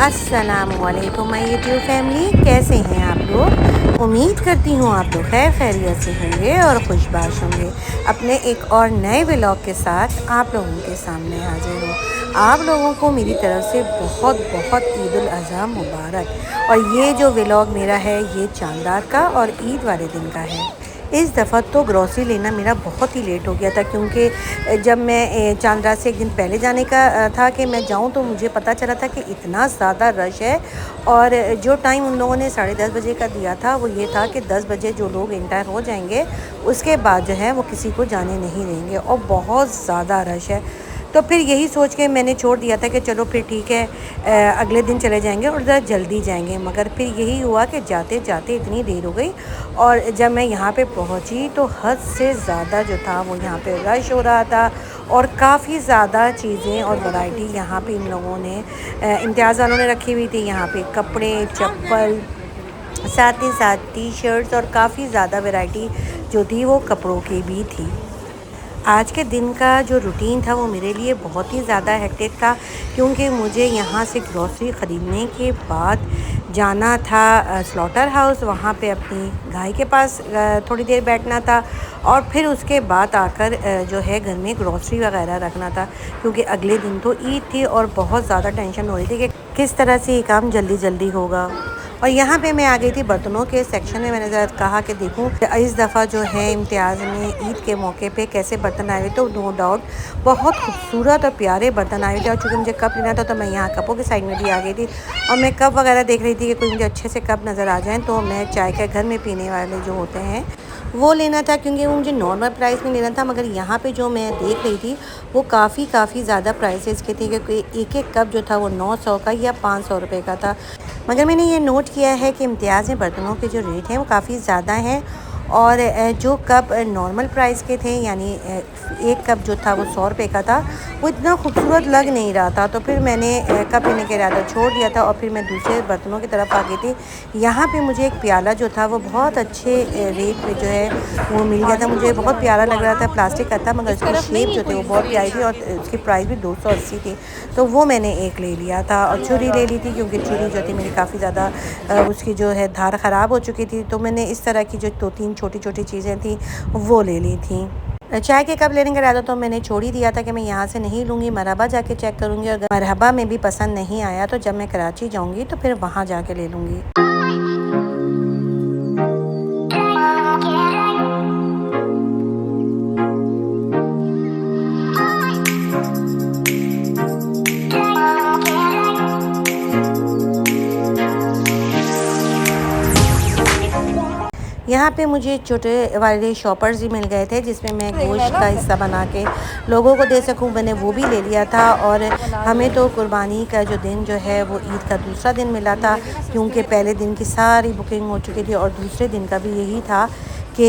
अस्सलामुअलैकुम my YouTube family, कैसे हैं आप लोग। उम्मीद करती हूँ आप लोग खैर खैरियत से होंगे और खुशबाश होंगे। अपने एक और नए व्लॉग के साथ आप लोगों के सामने हाजिर हूँ। आप लोगों को मेरी तरफ से बहुत बहुत ईद उल अज़हा मुबारक। और ये जो व्लॉग मेरा है ये चांद रात का और ईद वाले दिन का है। इस दफ़ा तो ग्रॉसरी लेना मेरा बहुत ही लेट हो गया था, क्योंकि जब मैं चांद रात से एक दिन पहले जाने का था कि मैं जाऊं, तो मुझे पता चला था कि इतना ज़्यादा रश है। और जो टाइम उन लोगों ने 10:30 बजे का दिया था वो ये था कि 10 बजे जो लोग इंटर हो जाएंगे उसके बाद जो है वो किसी को जाने नहीं देंगे, और बहुत ज़्यादा रश है। तो फिर यही सोच के मैंने छोड़ दिया था कि चलो फिर ठीक है, अगले दिन चले जाएंगे और ज़रा जल्दी जाएंगे। मगर फिर यही हुआ कि जाते जाते इतनी देर हो गई, और जब मैं यहाँ पे पहुँची तो हद से ज़्यादा जो था वो यहाँ पे रश हो रहा था। और काफ़ी ज़्यादा चीज़ें और वैरायटी यहाँ पे इन लोगों ने, इम्तियाज़ वालों ने रखी हुई थी। यहाँ पे कपड़े, चप्पल, साथ ही साथ टी शर्ट्स, और काफ़ी ज़्यादा वैरायटी जो थी वो कपड़ों की भी थी। आज के दिन का जो रूटीन था वो मेरे लिए बहुत ही ज़्यादा हेक्टिक था, क्योंकि मुझे यहाँ से ग्रॉसरी ख़रीदने के बाद जाना था स्लॉटर हाउस। वहाँ पे अपनी गाय के पास थोड़ी देर बैठना था, और फिर उसके बाद आकर जो है घर में ग्रॉसरी वगैरह रखना था, क्योंकि अगले दिन तो ईद थी और बहुत ज़्यादा टेंशन हो रही थी कि किस तरह से ये काम जल्दी जल्दी होगा। और यहाँ पे मैं आ गई थी बर्तनों के सेक्शन में। मैंने ज़रा कहा कि देखूँ इस दफ़ा जो है इम्तियाज़ में ईद के मौके पे कैसे बर्तन आए हुए। तो नो डाउट बहुत खूबसूरत और प्यारे बर्तन आए थे। और चूँकि मुझे कप लेना था तो मैं यहाँ कपों के साइड में भी आ गई थी, और मैं कप वगैरह देख रही थी कि कोई मुझे अच्छे से कप नज़र आ जाएँ, तो मैं चाय के घर में पीने वाले जो होते हैं वो लेना था, क्योंकि वो मुझे नॉर्मल प्राइस में लेना था। मगर यहाँ पे जो मैं देख रही थी वो काफ़ी ज़्यादा प्राइसेस के थे, क्योंकि एक एक कप जो था वो 900 का या 500 रुपये का था। मगर मैंने ये नोट किया है कि इम्तियाज़ में बर्तनों के जो रेट हैं वो काफ़ी ज़्यादा हैं। और जो कप नॉर्मल प्राइस के थे, यानी एक कप जो था वो 100 रुपये का था, वो इतना खूबसूरत लग नहीं रहा था। तो फिर मैंने कप लेने का इरादा छोड़ दिया था, और फिर मैं दूसरे बर्तनों की तरफ आ गई थी। यहाँ पे मुझे एक प्याला जो था वो बहुत अच्छे रेट पे जो है वो मिल गया था। मुझे बहुत प्यारा लग रहा था, प्लास्टिक का था, मगर उसकी शेप जो थी वो बहुत प्यारी थी, और उसकी प्राइस भी 280 थी। तो वो मैंने एक ले लिया था। और छुरी ले ली थी, क्योंकि छुरी जो थी मेरी काफ़ी ज़्यादा उसकी जो है धार ख़राब हो चुकी थी। तो मैंने इस तरह की जो 2-3 छोटी छोटी चीज़ें थी वो ले ली थी। चाय के कप लेने का इरादा तो मैंने छोड़ ही दिया था कि मैं यहाँ से नहीं लूँगी, मरहबा जाके चेक करूँगी, और मरहबा में भी पसंद नहीं आया तो जब मैं कराची जाऊँगी तो फिर वहाँ जाके ले लूँगी। यहाँ पे मुझे छोटे वाले शॉपर्स भी मिल गए थे, जिसमें मैं गोश्त का हिस्सा बना के लोगों को दे सकूँ, मैंने वो भी ले लिया था। और हमें तो कुर्बानी का जो दिन जो है वो ईद का दूसरा दिन मिला था, क्योंकि पहले दिन की सारी बुकिंग हो चुकी थी, और दूसरे दिन का भी यही था कि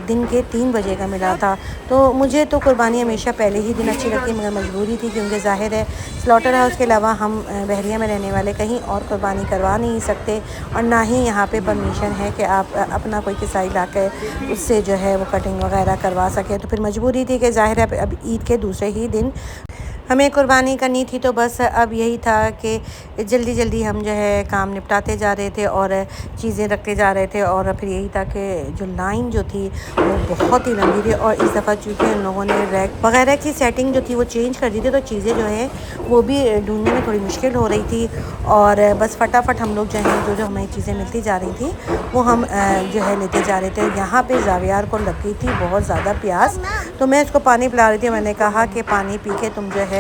दिन के 3 बजे का मिला था। तो मुझे तो कुर्बानी हमेशा पहले ही दिन अच्छी लगती, मगर मजबूरी थी, क्योंकि ज़ाहिर है स्लॉटर हाउस के अलावा हम बहरिया में रहने वाले कहीं और कुर्बानी करवा नहीं सकते, और ना ही यहाँ पे परमिशन है कि आप अपना कोई किसाई ला कर उससे जो है वो कटिंग वगैरह करवा सकें। तो फिर मजबूरी थी कि ज़ाहिर है अब ईद के दूसरे ही दिन हमें कुर्बानी करनी थी। तो बस अब यही था कि जल्दी जल्दी हम जो है काम निपटाते जा रहे थे और चीज़ें रखते जा रहे थे। और फिर यही था कि जो लाइन जो थी वो बहुत ही लंबी थी, और इस दफ़ा चूँकि उन लोगों ने रैक वगैरह की सेटिंग जो थी वो चेंज कर दी थी, तो चीज़ें जो है वो भी ढूंढने में थोड़ी मुश्किल हो रही थी। और बस फटाफट हम लोग जो हैं जो जो हमें चीज़ें मिलती जा रही थी वो हम जो है लेते जा रहे थे। यहाँ पे जावियार को लग गई थी बहुत ज़्यादा प्यास, तो मैं उसको पानी पिला रही थी। मैंने कहा कि पानी पी के तुम जो है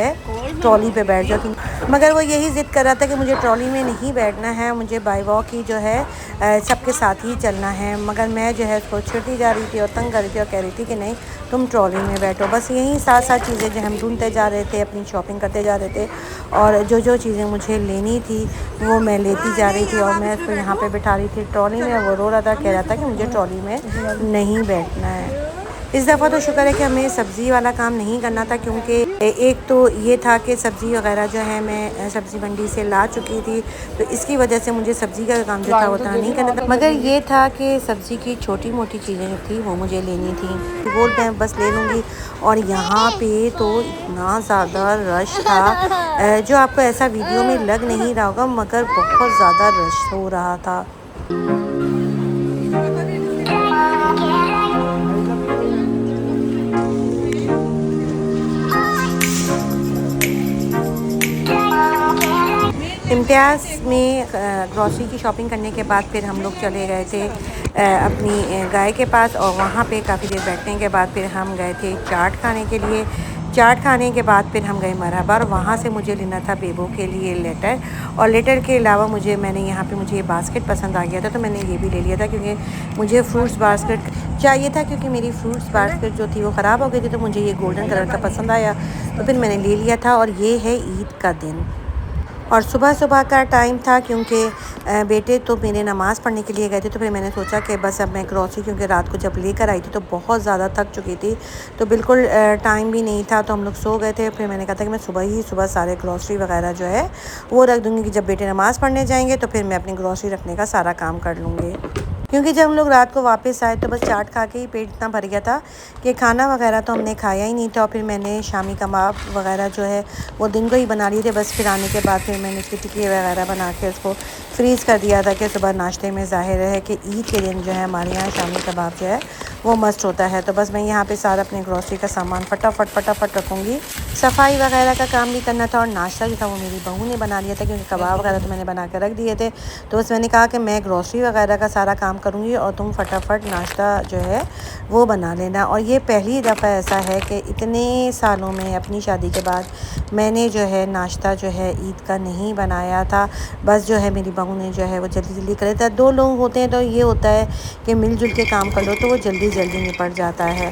ट्रॉली पे बैठ जाओ, मगर वो यही ज़िद कर रहा था कि मुझे ट्रॉली में नहीं बैठना है, मुझे बाई वॉक ही जो है सबके साथ ही चलना है। मगर मैं जो है उसको छुड़ती जा रही थी और तंग कर रही थी, और कह रही थी कि नहीं तुम ट्रॉली में बैठो। बस यही साथ साथ चीज़ें जो हम ढूंढते जा रहे थे, अपनी शॉपिंग करते जा रहे थे, और जो जो चीज़ें मुझे लेनी थी वो मैं लेती जा रही थी। और मैं उसको यहाँ पे बिठा रही थी ट्रॉली में, वो रो रहा था, कह रहा था कि मुझे ट्रॉली में नहीं बैठना है। इस दफ़ा तो शुक्र है कि हमें सब्ज़ी वाला काम नहीं करना था, क्योंकि एक तो ये था कि सब्ज़ी वगैरह जो है मैं सब्ज़ी मंडी से ला चुकी थी, तो इसकी वजह से मुझे सब्ज़ी का काम जो था वो था नहीं करना था। मगर ये था कि सब्ज़ी की छोटी मोटी चीज़ें जो थी वो मुझे लेनी थी, वो मैं बस ले लूँगी। और यहाँ पे तो इतना ज़्यादा रश था, जो आपको ऐसा वीडियो में लग नहीं रहा होगा, मगर बहुत ज़्यादा रश हो रहा था। इम्तियाज़ में ग्रॉसरी की शॉपिंग करने के बाद फिर हम लोग चले गए थे अपनी गाय के पास, और वहाँ पे काफ़ी देर बैठने के बाद फिर हम गए थे चाट खाने के लिए। चाट खाने के बाद फिर हम गए मरहबा, और वहाँ से मुझे लेना था बेबो के लिए लेटर, और लेटर के अलावा मैंने यहाँ पे मुझे ये बास्केट पसंद आ गया था, तो मैंने ये भी ले लिया था, क्योंकि मुझे फ्रूट्स बास्केट चाहिए था, क्योंकि मेरी फ्रूट्स बास्केट जो थी वो ख़राब हो गई थी, तो मुझे ये गोल्डन कलर का पसंद आया, तो फिर मैंने ले लिया था। और ये है ईद का दिन, और सुबह-सुबह का टाइम था, क्योंकि बेटे तो मेरे नमाज़ पढ़ने के लिए गए थे, तो फिर मैंने सोचा कि बस अब मैं ग्रॉसरी, क्योंकि रात को जब लेकर आई थी तो बहुत ज़्यादा थक चुकी थी, तो बिल्कुल टाइम भी नहीं था, तो हम लोग सो गए थे। फिर मैंने कहा था कि मैं सुबह सारे ग्रॉसरी वगैरह जो है वो रख दूँगी, कि जब बेटे नमाज़ पढ़ने जाएँगे तो फिर मैं अपनी ग्रॉसरी रखने का सारा काम कर लूँगी। क्योंकि जब हम लोग रात को वापस आए तो बस चाट खा के ही पेट इतना भर गया था कि खाना वगैरह तो हमने खाया ही नहीं था। और फिर मैंने शामी कबाब वगैरह जो है वो दिन को ही बना लिए थे, बस फिर आने के बाद फिर मैंने उसकी टिक्की वगैरह बना के उसको फ्रीज़ कर दिया था, कि सुबह नाश्ते में ज़ाहिर है कि ईद के दिन जो है हमारे यहाँ शामी कबाब जो है वो मस्त होता है। तो बस मैं यहाँ पे सारा अपने ग्रॉसरी का सामान फटाफट रखूँगी। सफाई वगैरह का काम भी करना था, और नाश्ता जो था वो मेरी बहू ने बना लिया था, क्योंकि कबाब वगैरह तो मैंने बना के रख दिए थे। तो बस मैंने कहा कि मैं ग्रॉसरी वगैरह का सारा काम करूँगी और तुम फटाफट नाश्ता जो है वो बना लेना। और ये पहली दफ़ा ऐसा है कि इतने सालों में अपनी शादी के बाद मैंने जो है नाश्ता जो है ईद का नहीं बनाया था। बस जो है मेरी बहू ने जो है वो जल्दी कर देता है। 2 लोग होते हैं तो ये होता है कि मिलजुल के काम कर लो तो वो जल्दी निपट जाता है।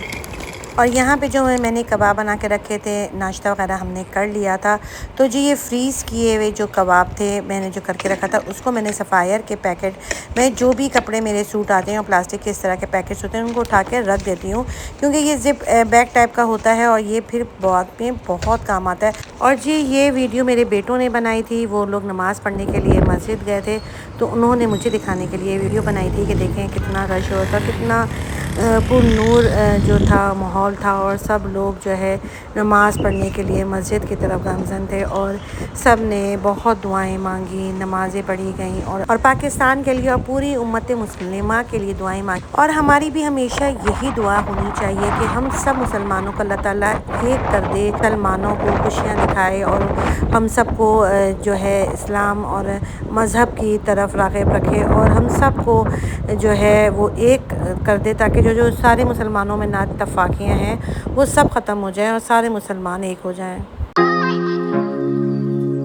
और यहाँ पे जो है मैंने कबाब बना के रखे थे, नाश्ता वगैरह हमने कर लिया था। तो जी ये फ्रीज़ किए हुए जो कबाब थे मैंने जो करके रखा था, उसको मैंने सफ़ायर के पैकेट में, जो भी कपड़े मेरे सूट आते हैं और प्लास्टिक के इस तरह के पैकेट्स होते हैं उनको उठा के रख देती हूँ, क्योंकि ये ज़िप बैग टाइप का होता है और ये फिर बहुत काम आता है। और जी ये वीडियो मेरे बेटों ने बनाई थी, वो लोग नमाज़ पढ़ने के लिए मस्जिद गए थे, तो उन्होंने मुझे दिखाने के लिए वीडियो बनाई थी कि देखें कितना रश हो था, कितना पुरनूर जो था माहौल था, और सब लोग जो है नमाज़ पढ़ने के लिए मस्जिद की तरफ गामज़न थे, और सब ने बहुत दुआएं मांगी, नमाज़ें पढ़ी गईं, और पाकिस्तान के लिए और पूरी उम्मत मुस्लिमा के लिए दुआएं मांगी। और हमारी भी हमेशा यही दुआ होनी चाहिए कि हम सब मुसलमानों को अल्लाह ताला एक कर दे, मुसलमानों को खुशियाँ दिखाए, और हम सबको जो है इस्लाम और मज़हब की तरफ राग़िब रखे, और हम सबको जो है वो एक कर दे, ताकि जो सारे मुसलमानों में नाइत्तफ़ाक़ियाँ हैं वो सब ख़त्म हो जाएं और सारे मुसलमान एक हो जाएं।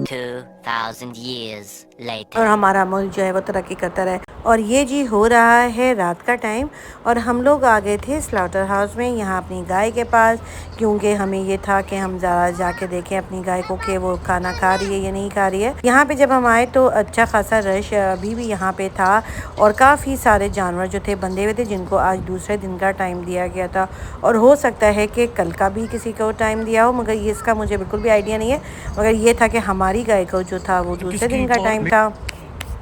2000 years later. और हमारा मुल्क जो है वो तरक्की करता रहे। और ये जी हो रहा है रात का टाइम, और हम लोग आ गए थे स्लॉटर हाउस में, यहाँ अपनी गाय के पास, क्योंकि हमें ये था कि हम जाके देखें अपनी गाय को कि वो खाना खा रही है या नहीं खा रही है। यहाँ पे जब हम आए तो अच्छा खासा रश अभी भी यहाँ पे था, और काफ़ी सारे जानवर जो थे बंधे हुए थे, जिनको आज दूसरे दिन का टाइम दिया गया था, और हो सकता है कि कल का भी किसी को टाइम दिया हो, मगर ये इसका मुझे बिल्कुल भी आइडिया नहीं है। मगर ये था कि हमारी गाय को जो था वो दूसरे दिन का टाइम था,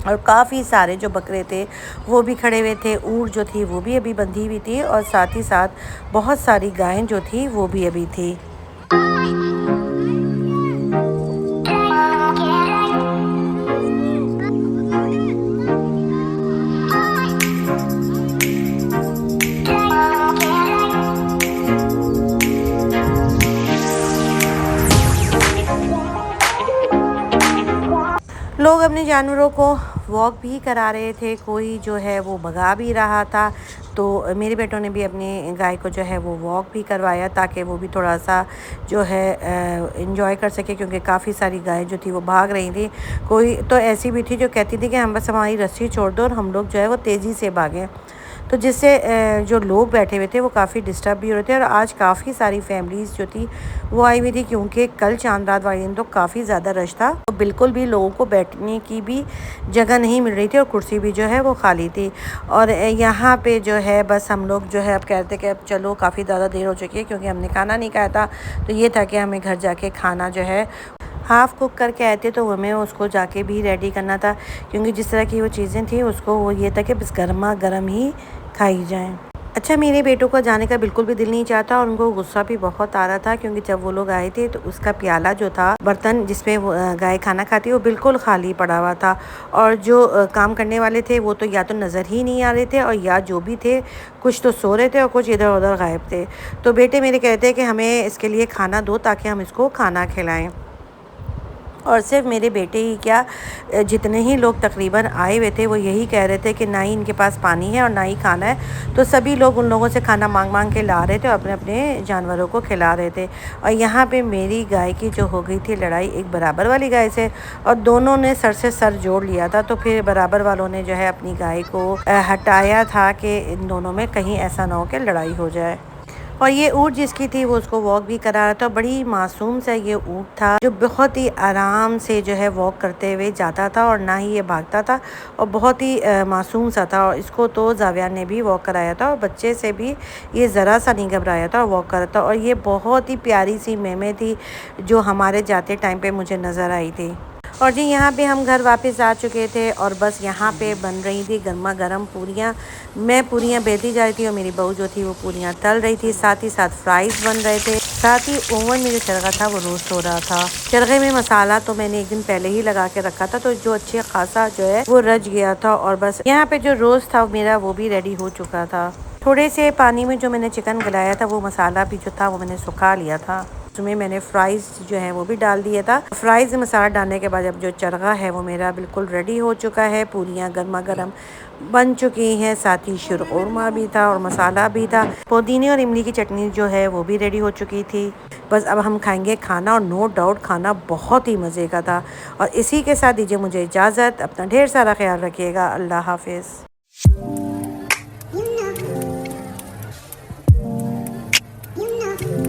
और काफ़ी सारे जो बकरे थे वो भी खड़े हुए थे, ऊँट जो थी वो भी अभी बंधी हुई थी, और साथ ही साथ बहुत सारी गायें जो थी वो भी अभी थी। लोग अपने जानवरों को वॉक भी करा रहे थे, कोई जो है वो भगा भी रहा था। तो मेरे बेटों ने भी अपनी गाय को जो है वो वॉक भी करवाया, ताकि वो भी थोड़ा सा जो है एंजॉय कर सके, क्योंकि काफ़ी सारी गायें जो थी वो भाग रही थी। कोई तो ऐसी भी थी जो कहती थी कि हम बस हमारी रस्सी छोड़ दो और हम लोग जो है वो तेज़ी से भागें। तो जिससे जो लोग बैठे हुए थे वो काफ़ी डिस्टर्ब भी हो रहे थे। और आज काफ़ी सारी फैमिलीज़ जो थी वो आई हुई थी, क्योंकि कल चांद रात वाले दिन तो काफ़ी ज़्यादा रश था, तो बिल्कुल भी लोगों को बैठने की भी जगह नहीं मिल रही थी और कुर्सी भी जो है वो खाली थी। और यहाँ पे जो है बस हम लोग जो है अब कहते कि अब चलो, काफ़ी ज़्यादा देर हो चुकी है, क्योंकि हमने खाना नहीं खाया था। तो ये था कि हमें घर जाके खाना जो है हाफ़ कुक करके आए थे, तो हमें उसको जाके भी रेडी करना था, क्योंकि जिस तरह की वो चीज़ें थी उसको वो ये था कि बस गर्मा गर्म ही खाई जाएँ। अच्छा, मेरे बेटों का जाने का बिल्कुल भी दिल नहीं चाहता और उनको गुस्सा भी बहुत आ रहा था, क्योंकि जब वो लोग आए थे तो उसका प्याला जो था, बर्तन जिसमें वो गाय खाना खाती है, वो बिल्कुल खाली पड़ा हुआ था। और जो काम करने वाले थे वो तो या तो नज़र ही नहीं आ रहे थे, और या जो भी थे कुछ तो सो रहे थे और कुछ इधर उधर गायब थे। तो बेटे मेरे कहते हैं कि हमें इसके लिए खाना दो ताकि हम इसको खाना खिलाएं। और सिर्फ मेरे बेटे ही क्या, जितने ही लोग तकरीबन आए हुए थे वो यही कह रहे थे कि ना ही इनके पास पानी है और ना ही खाना है। तो सभी लोग उन लोगों से खाना मांग मांग के ला रहे थे और अपने अपने जानवरों को खिला रहे थे। और यहाँ पे मेरी गाय की जो हो गई थी लड़ाई एक बराबर वाली गाय से, और दोनों ने सर से सर जोड़ लिया था। तो फिर बराबर वालों ने जो है अपनी गाय को हटाया था कि इन दोनों में कहीं ऐसा ना हो कि लड़ाई हो जाए। और ये ऊँट जिसकी थी वो उसको वॉक भी करा रहा था। बड़ी मासूम सा ये ऊँट था, जो बहुत ही आराम से जो है वॉक करते हुए जाता था, और ना ही ये भागता था, और बहुत ही मासूम सा था। और इसको तो जाविया ने भी वॉक कराया था, और बच्चे से भी ये ज़रा सा नहीं घबराया था और वॉक करा था। और ये बहुत ही प्यारी सी मेमे थी जो हमारे जाते टाइम पे मुझे नज़र आई थी। और जी यहाँ पे हम घर वापस आ चुके थे, और बस यहाँ पे बन रही थी गर्मा गर्म पूरियाँ। मैं पूरियाँ बेलती जा रही थी और मेरी बहू जो थी वो पूरियाँ तल रही थी, साथ ही साथ फ्राइज़ बन रहे थे, साथ ही ओवन में जो चरखा था वो रोस्ट हो रहा था। चरखे में मसाला तो मैंने एक दिन पहले ही लगा के रखा था, तो जो अच्छे खासा जो है वो रच गया था। और बस यहाँ पे जो रोस्ट था मेरा वो भी रेडी हो चुका था। थोड़े से पानी में जो मैंने चिकन गलाया था वो मसाला भी जो था वो मैंने सुखा लिया था। उसमें मैंने फ्राइज़ जो है वो भी डाल दिया था। फ्राइज़ में मसाला डालने के बाद अब जो चरखा है वो मेरा बिल्कुल रेडी हो चुका है। पूरियाँ गर्मा गर्म बन चुकी हैं, साथ ही शीरकुरमा भी था और मसाला भी था। पुदीने और इमली की चटनी जो है वो भी रेडी हो चुकी थी। बस अब हम खाएंगे खाना, और नो डाउट खाना बहुत ही मज़े का था। और इसी के साथ दीजिए मुझे इजाज़त। अपना ढेर सारा ख्याल रखिएगा। अल्लाह हाफिज़।